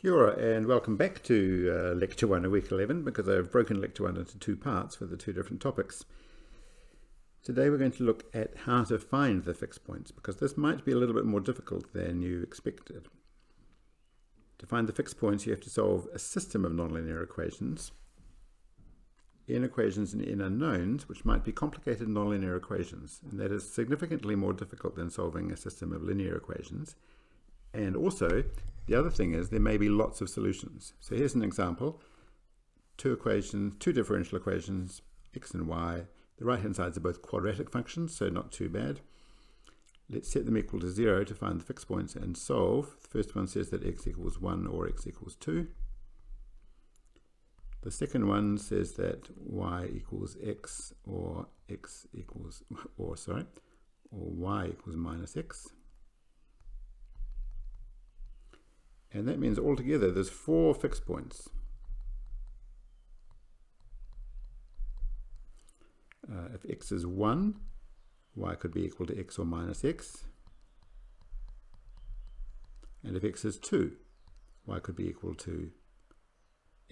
Kia ora and welcome back to Lecture 1 of Week 11, because I've broken Lecture 1 into two parts for the two different topics. Today we're going to look at how to find the fixed points, because this might be a little bit more difficult than you expected. To find the fixed points, you have to solve a system of nonlinear equations, n equations and n unknowns, which might be complicated nonlinear equations, and that is significantly more difficult than solving a system of linear equations. And also, the other thing is there may be lots of solutions. So here's an example. Two differential equations, x and y. The right-hand sides are both quadratic functions, so not too bad. Let's set them equal to 0 to find the fixed points and solve. The first one says that x equals 1 or x equals 2. The second one says that y equals x or y equals minus x. And that means altogether there's 4 fixed points. If x is 1, y could be equal to x or minus x. And if x is 2, y could be equal to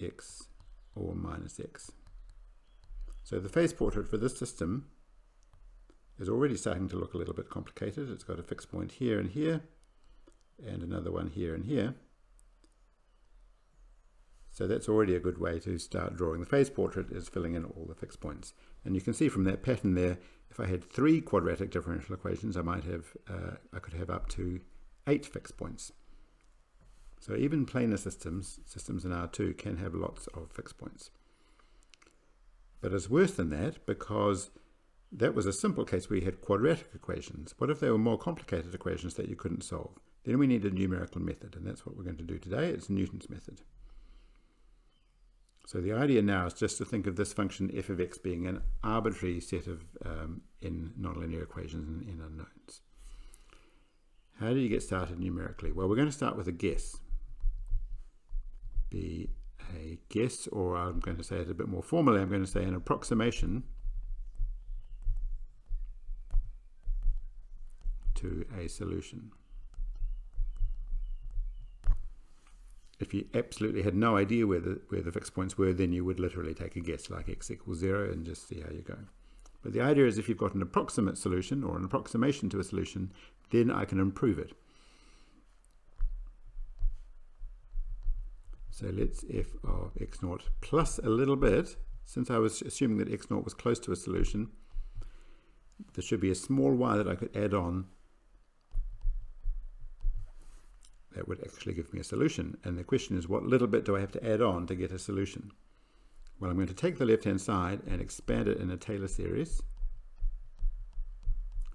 x or minus x. So the phase portrait for this system is already starting to look a little bit complicated. It's got a fixed point here and here, and another one here and here. So that's already a good way to start drawing. The phase portrait is filling in all the fixed points. And you can see from that pattern there, if I had 3 quadratic differential equations, I could have up to 8 fixed points. So even planar systems in R2 can have lots of fixed points. But it's worse than that, because that was a simple case where you had quadratic equations. What if they were more complicated equations that you couldn't solve? Then we need a numerical method, and that's what we're going to do today. It's Newton's method. So the idea now is just to think of this function f of x being an arbitrary set of n nonlinear equations and n unknowns. How do you get started numerically? Well, we're going to start with a guess. Be a guess, or I'm going to say it a bit more formally, I'm going to say an approximation to a solution. If you absolutely had no idea where the fixed points were, then you would literally take a guess, like x equals 0, and just see how you go. But the idea is if you've got an approximate solution, or an approximation to a solution, then I can improve it. So let's f of x naught plus a little bit. Since I was assuming that x naught was close to a solution, there should be a small y that I could add on that would actually give me a solution. And the question is, what little bit do I have to add on to get a solution? Well, I'm going to take the left-hand side and expand it in a Taylor series,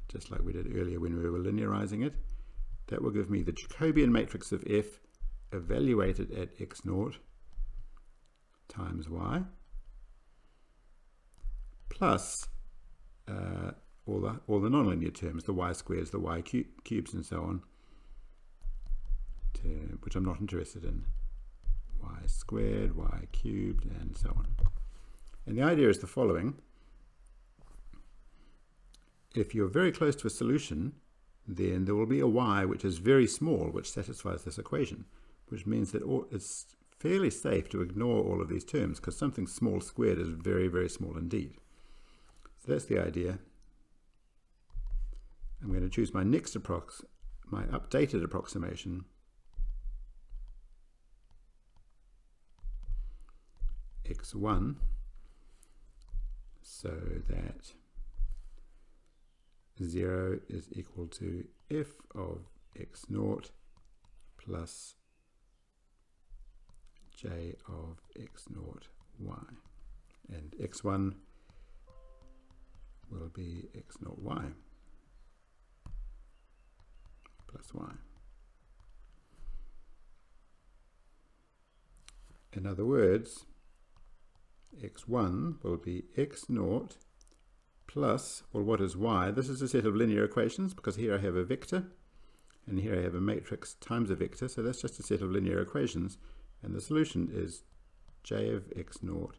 just like we did earlier when we were linearizing it. That will give me the Jacobian matrix of f evaluated at x naught times y, plus all the nonlinear terms, the y squares, the y cubes, and so on, which I'm not interested in. Y squared, y cubed, and so on. And the idea is the following. If you're very close to a solution, then there will be a y which is very small, which satisfies this equation, which means that it's fairly safe to ignore all of these terms, because something small squared is very, very small indeed. So that's the idea. I'm going to choose my my updated approximation, x1, so that 0 is equal to f of x naught plus j of x naught y, and x1 will be x naught y plus y. In other words, x1 will be x naught plus, well, what is y? This is a set of linear equations, because here I have a vector and here I have a matrix times a vector, so that's just a set of linear equations, and the solution is j of x naught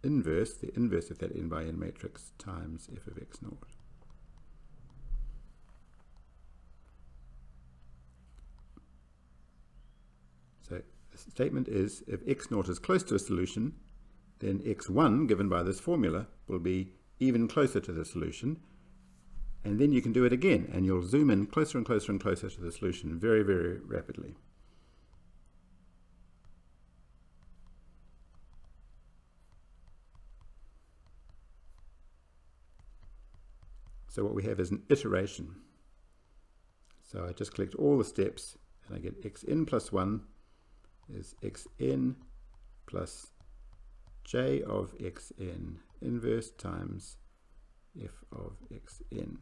inverse, the inverse of that n by n matrix, times f of x naught. So statement is if x0 is close to a solution, then x1 given by this formula will be even closer to the solution, and then you can do it again and you'll zoom in closer and closer and closer to the solution very, very rapidly. So what we have is an iteration. So I just collect all the steps and I get xn plus 1 is xn plus j of xn inverse times f of xn.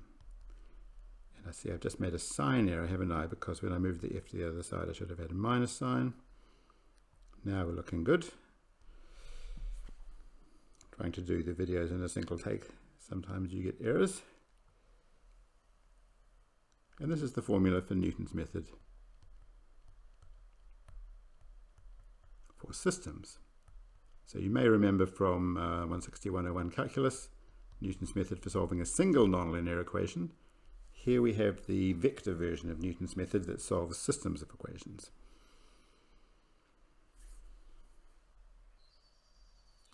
And I see I've just made a sign error, haven't I? Because when I moved the f to the other side, I should have had a minus sign. Now we're looking good. Trying to do the videos in a single take, sometimes you get errors. And this is the formula for Newton's method for systems. So you may remember from 160.101 calculus, Newton's method for solving a single nonlinear equation. Here we have the vector version of Newton's method that solves systems of equations.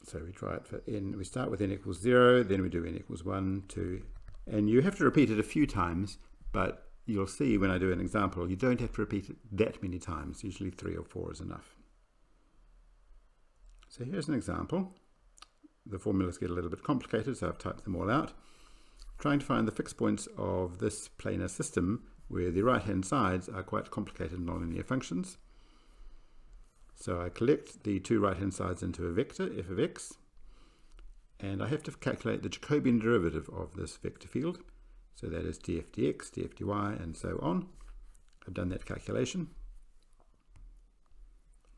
So we try it for n, we start with n equals 0, then we do n equals 1, 2, and you have to repeat it a few times, but you'll see when I do an example, you don't have to repeat it that many times, usually 3 or 4 is enough. So here's an example. The formulas get a little bit complicated, so I've typed them all out. Trying to find the fixed points of this planar system where the right-hand sides are quite complicated nonlinear functions. So I collect the two right-hand sides into a vector, f of x, and I have to calculate the Jacobian derivative of this vector field. So that is df dx, df dy, and so on. I've done that calculation.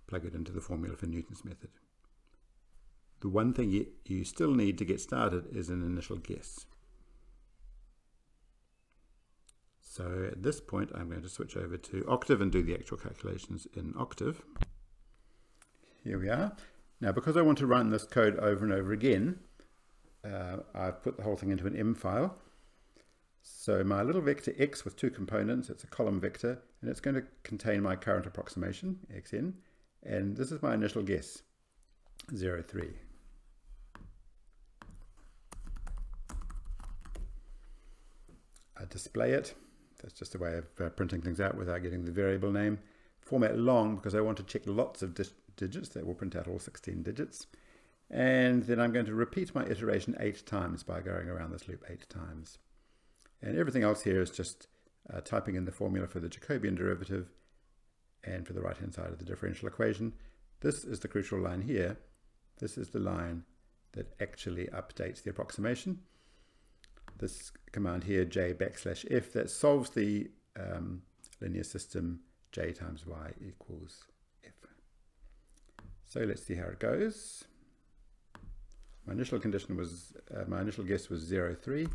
Plug it into the formula for Newton's method. The one thing you still need to get started is an initial guess. So at this point I'm going to switch over to Octave and do the actual calculations in Octave. Here we are. Now because I want to run this code over and over again, I've put the whole thing into an M file. So my little vector x with two components, it's a column vector, and it's going to contain my current approximation, xn, and this is my initial guess, 0, 3. I display it. That's just a way of printing things out without getting the variable name. Format long because I want to check lots of digits. That will print out all 16 digits. And then I'm going to repeat my iteration 8 times by going around this loop 8 times. And everything else here is just typing in the formula for the Jacobian derivative and for the right hand side of the differential equation. This is the crucial line here. This is the line that actually updates the approximation. This command here, j\f, that solves the linear system j times y equals f. So let's see how it goes. My initial condition was, my initial guess was 0, 3.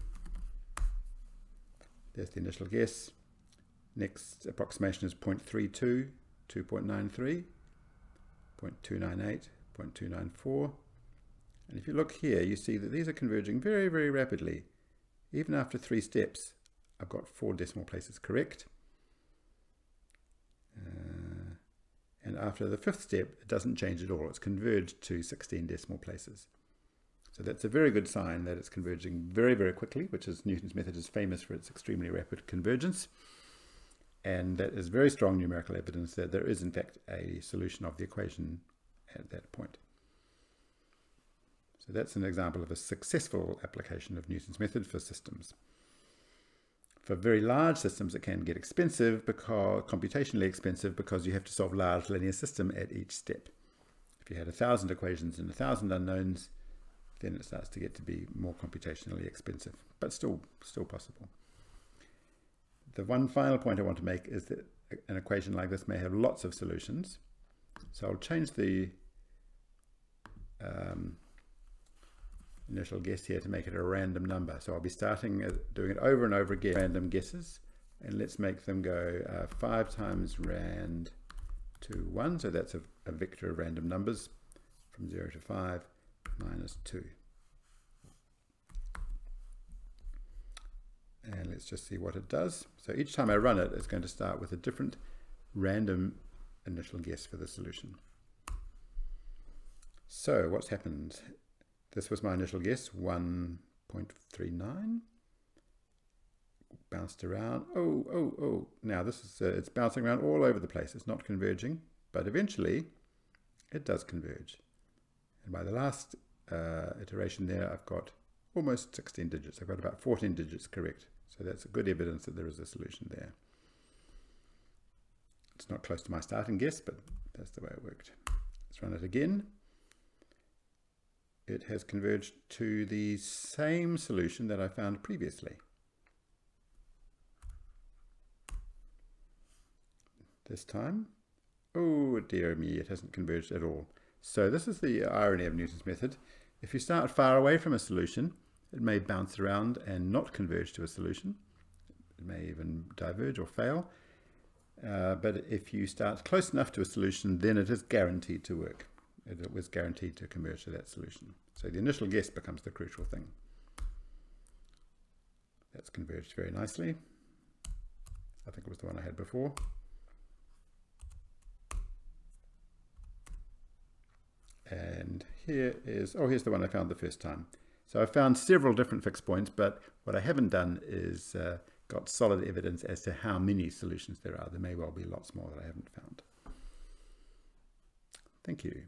There's the initial guess. Next approximation is 0.32, 2.93, 0.298, 0.294. And if you look here, you see that these are converging very, very rapidly. Even after 3 steps, I've got 4 decimal places correct. And after the 5th step, it doesn't change at all. It's converged to 16 decimal places. So that's a very good sign that it's converging very, very quickly, which is Newton's method is famous for its extremely rapid convergence. And that is very strong numerical evidence that there is, in fact, a solution of the equation at that point. So that's an example of a successful application of Newton's method for systems. For very large systems, it can get expensive, because computationally expensive, because you have to solve large linear system at each step. If you had 1,000 equations and 1,000 unknowns, then it starts to get to be more computationally expensive, but still possible. The one final point I want to make is that an equation like this may have lots of solutions. So I'll change the initial guess here to make it a random number. So I'll be starting doing it over and over again, random guesses, and let's make them go 5 times rand to 1. So that's a vector of random numbers from 0 to 5 minus 2. And let's just see what it does. So each time I run it, it's going to start with a different random initial guess for the solution. So what's happened? This was my initial guess, 1.39. Bounced around. Oh. Now this is it's bouncing around all over the place. It's not converging, but eventually it does converge. And by the last iteration there, I've got almost 16 digits. I've got about 14 digits correct. So that's good evidence that there is a solution there. It's not close to my starting guess, but that's the way it worked. Let's run it again. It has converged to the same solution that I found previously. This time, oh dear me, it hasn't converged at all. So this is the irony of Newton's method. If you start far away from a solution, it may bounce around and not converge to a solution. It may even diverge or fail. But if you start close enough to a solution, then it is guaranteed to work. It was guaranteed to converge to that solution. So the initial guess becomes the crucial thing. That's converged very nicely. I think it was the one I had before. And here is, oh, here's the one I found the first time. So I found several different fixed points, but what I haven't done is got solid evidence as to how many solutions there are. There may well be lots more that I haven't found. Thank you.